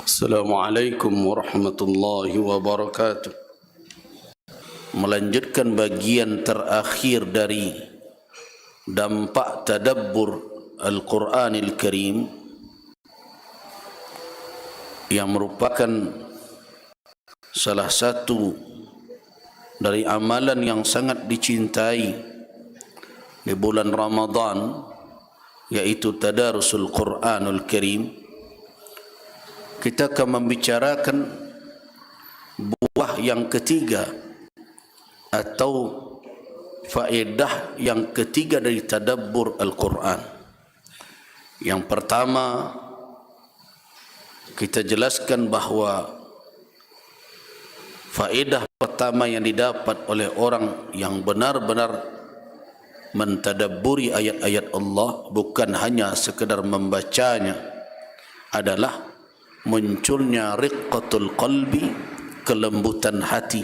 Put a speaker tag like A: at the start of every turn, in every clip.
A: Assalamualaikum warahmatullahi wabarakatuh. Melanjutkan bagian terakhir dari dampak tadabbur Al-Quranil Karim yang merupakan salah satu dari amalan yang sangat dicintai di bulan Ramadan, yaitu tadarusul Quranul Karim. Kita akan membicarakan buah yang ketiga atau faedah yang ketiga dari tadabbur Al-Quran. Yang pertama, kita jelaskan bahawa faedah pertama yang didapat oleh orang yang benar-benar mentadabburi ayat-ayat Allah, bukan hanya sekedar membacanya, adalah munculnya riqqatul qalbi, kelembutan hati.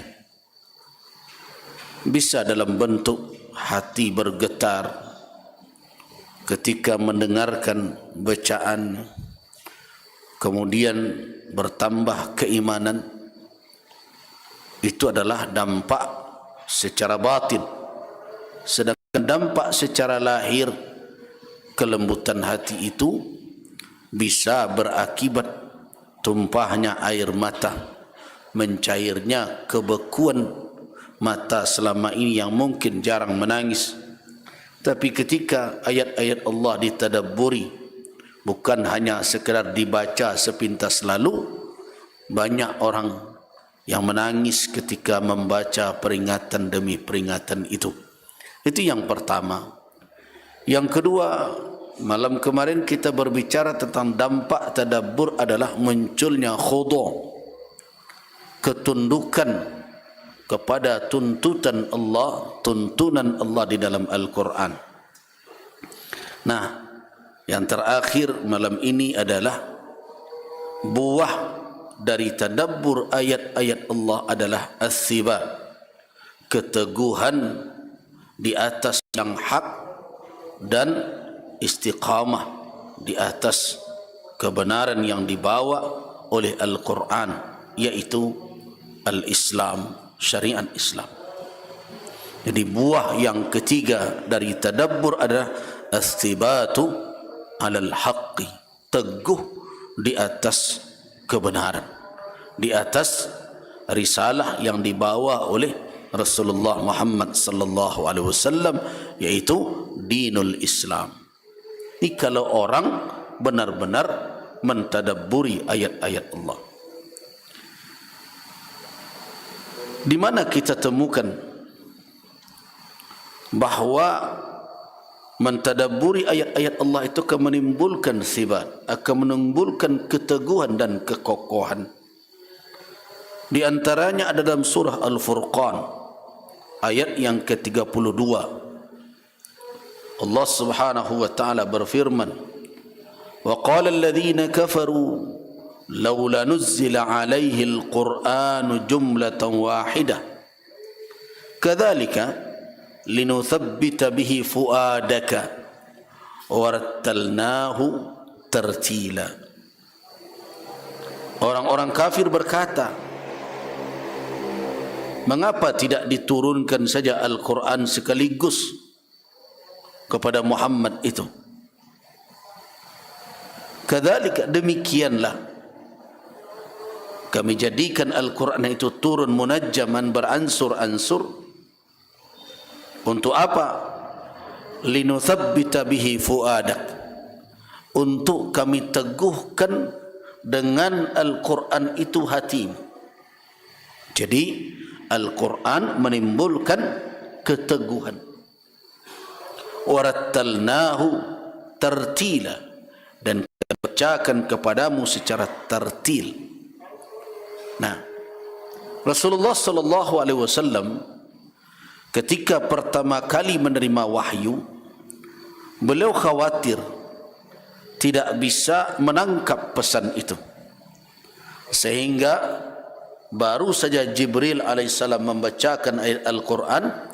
A: Bisa dalam bentuk hati bergetar ketika mendengarkan bacaan, kemudian bertambah keimanan. Itu adalah dampak secara batin. Sedangkan dampak secara lahir, kelembutan hati itu bisa berakibat tumpahnya air mata, mencairnya kebekuan mata selama ini yang mungkin jarang menangis. Tapi ketika ayat-ayat Allah ditadabburi, bukan hanya sekedar dibaca sepintas lalu, banyak orang yang menangis ketika membaca peringatan demi peringatan itu. Itu yang pertama. Yang kedua, malam kemarin kita berbicara tentang dampak tadabbur adalah munculnya khudu', ketundukan kepada tuntutan Allah, tuntunan Allah di dalam Al-Quran. Nah, yang terakhir malam ini adalah buah dari tadabbur ayat-ayat Allah adalah as-sibat, keteguhan di atas yang hak dan istiqamah di atas kebenaran yang dibawa oleh Al-Quran, yaitu Al-Islam, syariat Islam. Jadi buah yang ketiga dari tadabbur adalah as-sibatu alal haqqi, teguh di atas kebenaran, di atas risalah yang dibawa oleh Rasulullah Muhammad sallallahu alaihi wasallam, yaitu dinul Islam. Ini kalau orang benar-benar mentadabburi ayat-ayat Allah. Di mana kita temukan bahawa mentadabburi ayat-ayat Allah itu akan menimbulkan sibat, akan menimbulkan keteguhan dan kekokohan. Di antaranya ada dalam surah Al-Furqan ayat yang ke-32. Allah Subhanahu wa taala berfirman, "Wa qala alladhina kafaru laula nuzzila 'alaihi al-Qur'anu jumlatan wahidah kadzalika linuthabbita bihi fuadaka warattalnahu tartila." Orang-orang kafir berkata, mengapa tidak diturunkan saja Al-Quran sekaligus kepada Muhammad itu? Kadzalika, demikianlah kami jadikan Al-Quran itu turun munajjaman, beransur-ansur. Untuk apa? Linuthabbita bihi fuadak, untuk kami teguhkan dengan Al-Quran itu hatimu. Jadi Al-Quran menimbulkan keteguhan. Warattalnahu tartila, dan kita bacakan kepadamu secara tartil. Nah, Rasulullah sallallahu alaihi wasallam ketika pertama kali menerima wahyu, beliau khawatir tidak bisa menangkap pesan itu, sehingga baru saja Jibril alaihissalam membacakan ayat Al-Quran,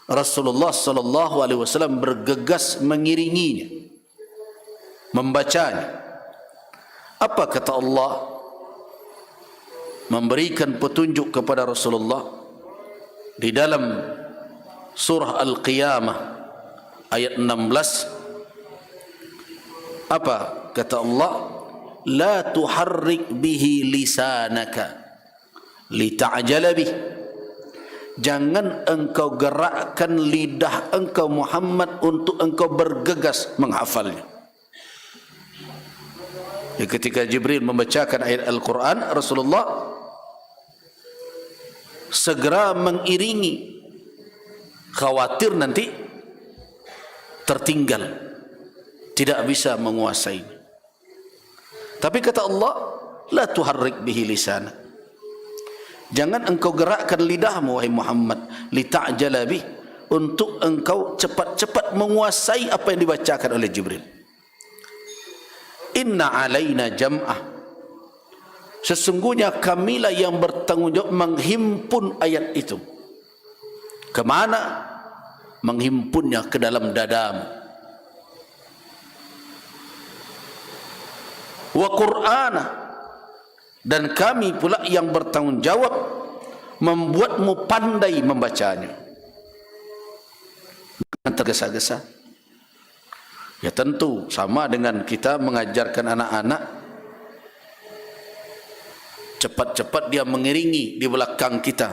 A: Rasulullah sallallahu alaihi wasallam bergegas mengiringinya, membacanya. Apa kata Allah? memberikan petunjuk kepada Rasulullah di dalam surah Al-Qiyamah ayat 16. Apa kata Allah? La tuharrik bihi lisanaka lita'jala bih. Jangan engkau gerakkan lidah engkau Muhammad untuk engkau bergegas menghafalnya. Ya, ketika Jibril membacakan ayat Al-Quran, Rasulullah segera mengiringi, khawatir nanti tertinggal, tidak bisa menguasai. Tapi kata Allah, la tuharrik bihi lisanak. Jangan engkau gerakkan lidahmu wahai Muhammad, lita'jala bih, untuk engkau cepat-cepat menguasai apa yang dibacakan oleh Jibril. Inna alaina jam'ah. Sesungguhnya kamilah yang bertanggungjawab menghimpun ayat itu. Kemana? Menghimpunnya ke dalam dadamu. Wa Qur'ana, dan kami pula yang bertanggung jawab membuatmu pandai membacanya. Jangan tergesa-gesa. Ya tentu sama dengan kita mengajarkan anak-anak, cepat-cepat dia mengiringi di belakang kita.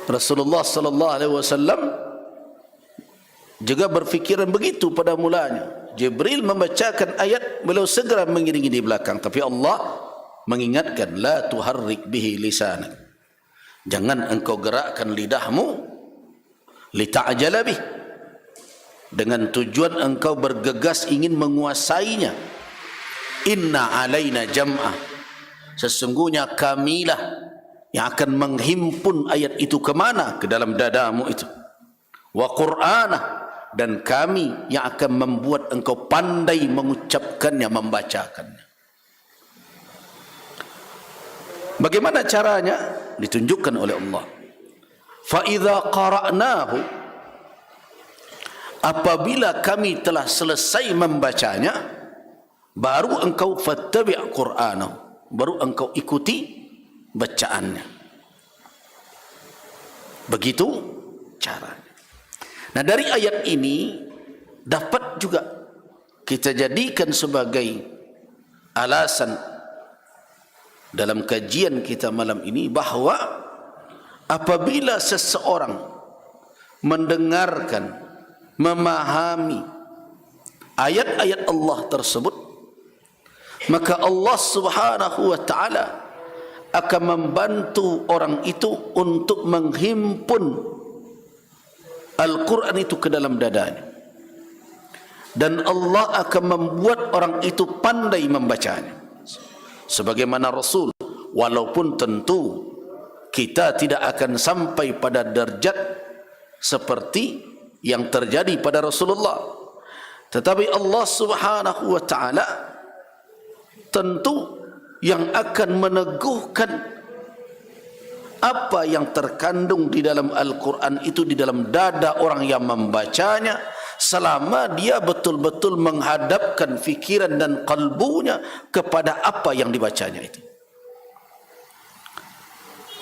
A: Rasulullah sallallahu alaihi wasallam juga berfikiran begitu pada mulanya. Jibril membacakan ayat, beliau segera mengiringi di belakang. Tapi Allah mengingatkan, la tuharrik bihi lisanak. Jangan engkau gerakkan lidahmu lita'jala bih, dengan tujuan engkau bergegas ingin menguasainya. Inna alaina jam'ah. Sesungguhnya kamilah yang akan menghimpun ayat itu kemana? Ke dalam dadamu itu. Wa Qur'ana, dan kami yang akan membuat engkau pandai mengucapkannya, membacakannya. Bagaimana caranya? Ditunjukkan oleh Allah. Fa idza qara'nahu, apabila kami telah selesai membacanya, baru engkau fattabi' Qur'anahu, baru engkau ikuti bacaannya. Begitu caranya. Nah, dari ayat ini dapat juga kita jadikan sebagai alasan dalam kajian kita malam ini, bahawa apabila seseorang mendengarkan, memahami ayat-ayat Allah tersebut, maka Allah Subhanahu wa ta'ala akan membantu orang itu untuk menghimpun Al-Quran itu ke dalam dadanya, dan Allah akan membuat orang itu pandai membacanya. Sebagaimana Rasul, walaupun tentu kita tidak akan sampai pada derajat seperti yang terjadi pada Rasulullah, tetapi Allah Subhanahu wa ta'ala tentu yang akan meneguhkan apa yang terkandung di dalam Al-Quran itu di dalam dada orang yang membacanya, selama dia betul-betul menghadapkan fikiran dan kalbunya kepada apa yang dibacanya itu.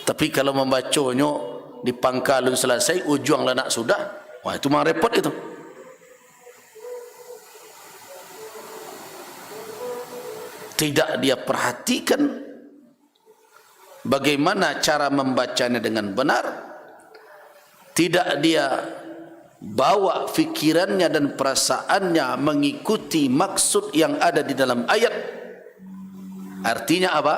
A: Tapi kalau membacanya di pangkalun selesai, ujung lanak sudah, wah itu memang repot itu. Tidak dia perhatikan bagaimana cara membacanya dengan benar, tidak dia bawa fikirannya dan perasaannya mengikuti maksud yang ada di dalam ayat. Artinya apa?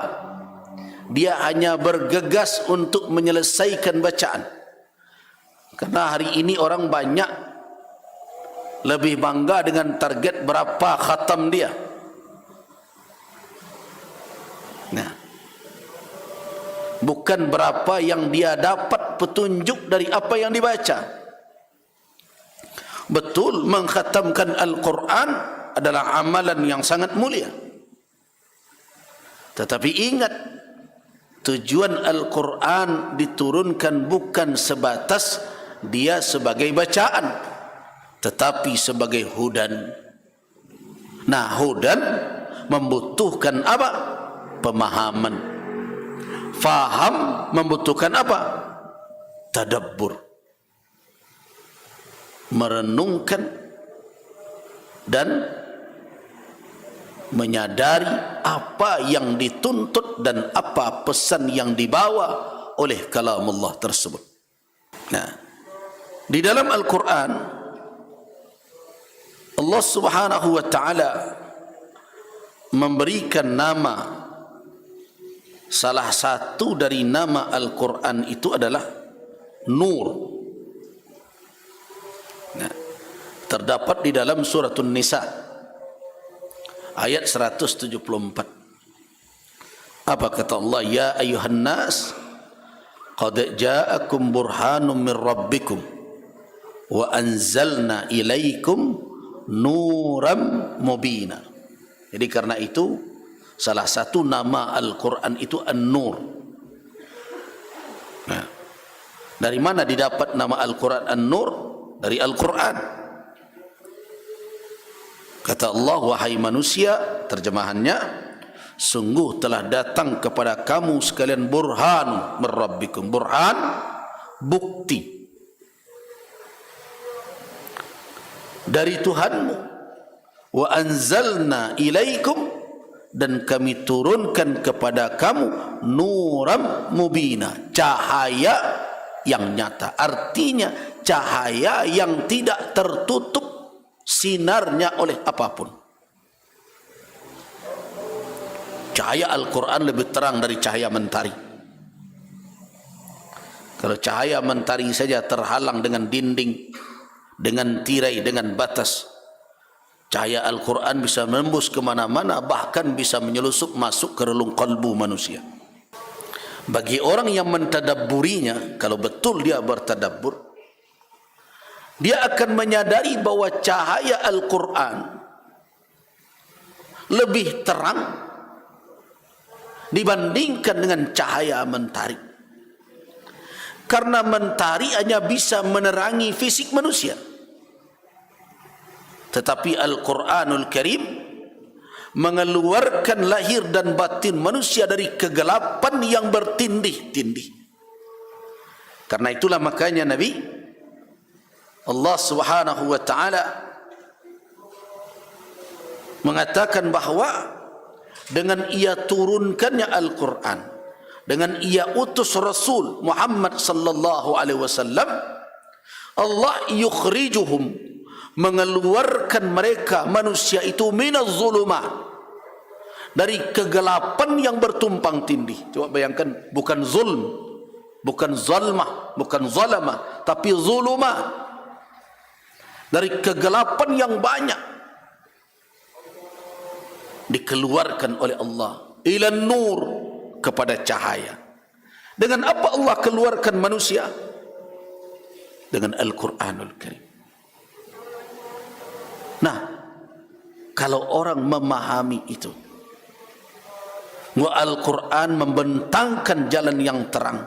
A: Dia hanya bergegas untuk menyelesaikan bacaan. Karena hari ini orang banyak lebih bangga dengan target berapa khatam dia. Nah, bukan berapa yang dia dapat petunjuk dari apa yang dibaca. Betul, mengkhatamkan Al-Quran adalah amalan yang sangat mulia. Tetapi ingat, tujuan Al-Quran diturunkan bukan sebatas dia sebagai bacaan, tetapi sebagai hudan. Nah, hudan membutuhkan apa? pemahaman. Faham membutuhkan apa? Tadabbur. Merenungkan dan menyadari apa yang dituntut dan apa pesan yang dibawa oleh kalamullah tersebut. Nah, di dalam Al-Quran Allah Subhanahu wa ta'ala memberikan nama, salah satu dari nama Al-Quran itu adalah Nur. Nah, terdapat di dalam surah An-Nisa ayat 174. Apa kata Allah? Ya ayuhan nas qad ja'akum burhanum min rabbikum wa anzalna ilaikum nuram mubina. Jadi karena itu salah satu nama Al-Quran itu An-Nur. Nah, dari mana didapat nama Al-Quran An-Nur? Dari Al-Quran. Kata Allah, wahai manusia, terjemahannya, sungguh telah datang kepada kamu sekalian burhan min rabbikum. Burhan, bukti dari Tuhanmu. Wa anzalna ilaikum, dan kami turunkan kepada kamu nuram mubina, cahaya yang nyata. Artinya cahaya yang tidak tertutup sinarnya oleh apapun. Cahaya Al-Quran lebih terang dari cahaya mentari. Kalau cahaya mentari saja terhalang dengan dinding, dengan tirai, dengan batas, cahaya Al-Quran bisa menembus kemana-mana, bahkan bisa menyelusup masuk ke relung kalbu manusia. Bagi orang yang mentadabburinya, kalau betul dia bertadabbur, dia akan menyadari bahwa cahaya Al-Quran lebih terang dibandingkan dengan cahaya mentari. Karena mentari hanya bisa menerangi fisik manusia, tetapi Al-Quranul Karim mengeluarkan lahir dan batin manusia dari kegelapan yang bertindih-tindih. Karena itulah makanya Nabi Allah Subhanahu wa ta'ala mengatakan bahwa dengan ia turunkannya Al-Quran, dengan ia utus Rasul Muhammad sallallahu alaihi wasallam, Allah yukhrijuhum, mengeluarkan mereka manusia itu minaz zulumat, dari kegelapan yang bertumpang tindih. Coba bayangkan, bukan zulm, bukan zalmah, bukan zalamah, tapi zulumat, dari kegelapan yang banyak dikeluarkan oleh Allah ila nur, kepada cahaya. Dengan apa Allah keluarkan manusia? Dengan Al-Quranul Karim. Nah, kalau orang memahami itu, bahwa Al-Quran membentangkan jalan yang terang.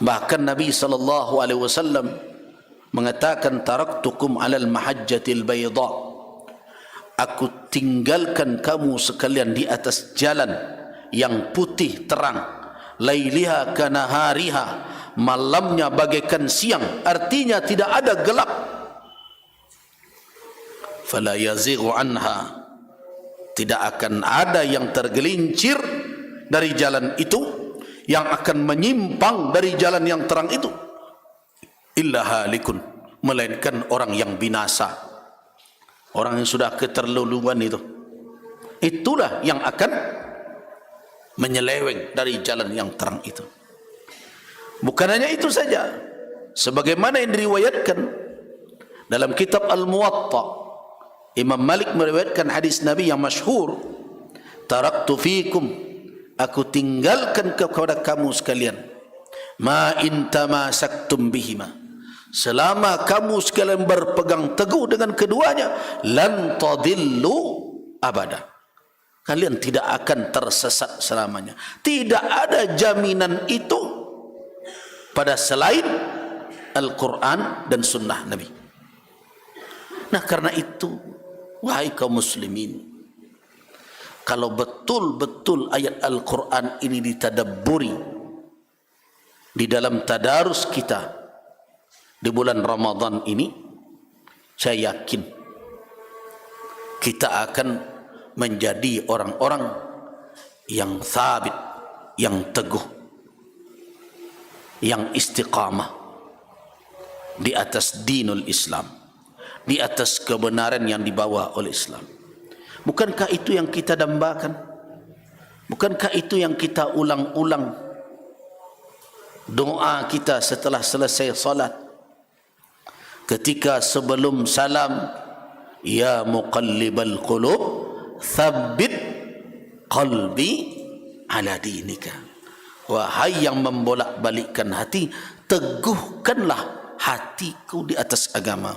A: Bahkan Nabi SAW mengatakan, taraktukum alal mahajjatil bayda, aku tinggalkan kamu sekalian di atas jalan yang putih terang, lailiha kanahariha, malamnya bagaikan siang, artinya tidak ada gelap. Fala yazighu anha, tidak akan ada yang tergelincir dari jalan itu, yang akan menyimpang dari jalan yang terang itu, illa halikun, melainkan orang yang binasa, orang yang sudah keterlaluan itu. Itulah yang akan menyeleweng dari jalan yang terang itu. Bukan hanya itu saja, sebagaimana yang diriwayatkan dalam kitab Al-Muwatta, Imam Malik meriwayatkan hadis Nabi yang masyhur, taraktu fikum, aku tinggalkan kepada kamu sekalian, ma in tamasaktum bihima, selama kamu sekalian berpegang teguh dengan keduanya, lan tadillu abada, kalian tidak akan tersesat selamanya. Tidak ada jaminan itu pada selain Al-Quran dan Sunnah Nabi. Nah, karena itu, wahai kaum muslimin, kalau betul-betul ayat Al-Quran ini ditadabburi di dalam tadarus kita di bulan Ramadan ini, saya yakin kita akan menjadi orang-orang yang sabit, yang teguh, yang istiqamah di atas dinul Islam, di atas kebenaran yang dibawa oleh Islam. Bukankah itu yang kita dambakan? Bukankah itu yang kita ulang-ulang doa kita setelah selesai salat? Ketika sebelum salam, ya muqallibal qulub thabbit qalbi ala dinika. Wahai yang membolak-balikkan hati, teguhkanlah hatiku di atas agama.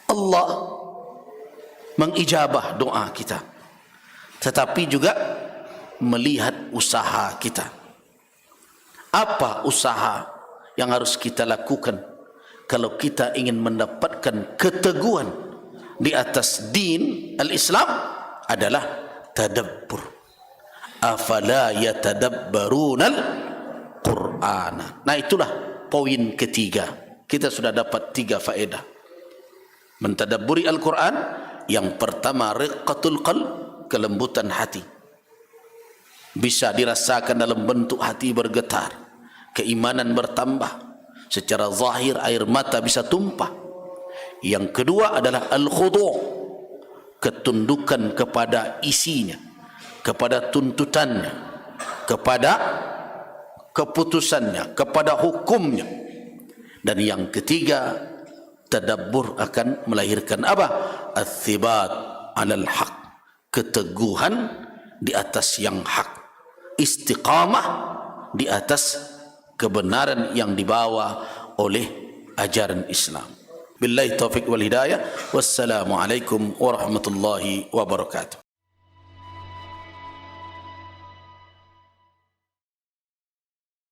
A: Allah mengijabah doa kita, tetapi juga melihat usaha kita. Apa usaha yang harus kita lakukan kalau kita ingin mendapatkan keteguhan di atas din al-Islam? Adalah tadabbur. Afala yatadabbarunal Qur'ana. Nah, itulah poin ketiga. Kita sudah dapat 3 faedah mentadabburi Al-Quran. Yang pertama, riqqatul qalb, kelembutan hati, bisa dirasakan dalam bentuk hati bergetar, keimanan bertambah, secara zahir air mata bisa tumpah. Yang kedua adalah al-khudu', ketundukan kepada isinya, kepada tuntutannya, kepada keputusannya, kepada hukumnya. Dan yang ketiga, tadabbur akan melahirkan apa? Ats-tsibat 'alal haq, keteguhan di atas yang hak, istiqamah di atas kebenaran yang dibawa oleh ajaran Islam. Billahi taufiq wal hidayah. Wassalamu alaikum warahmatullahi wabarakatuh.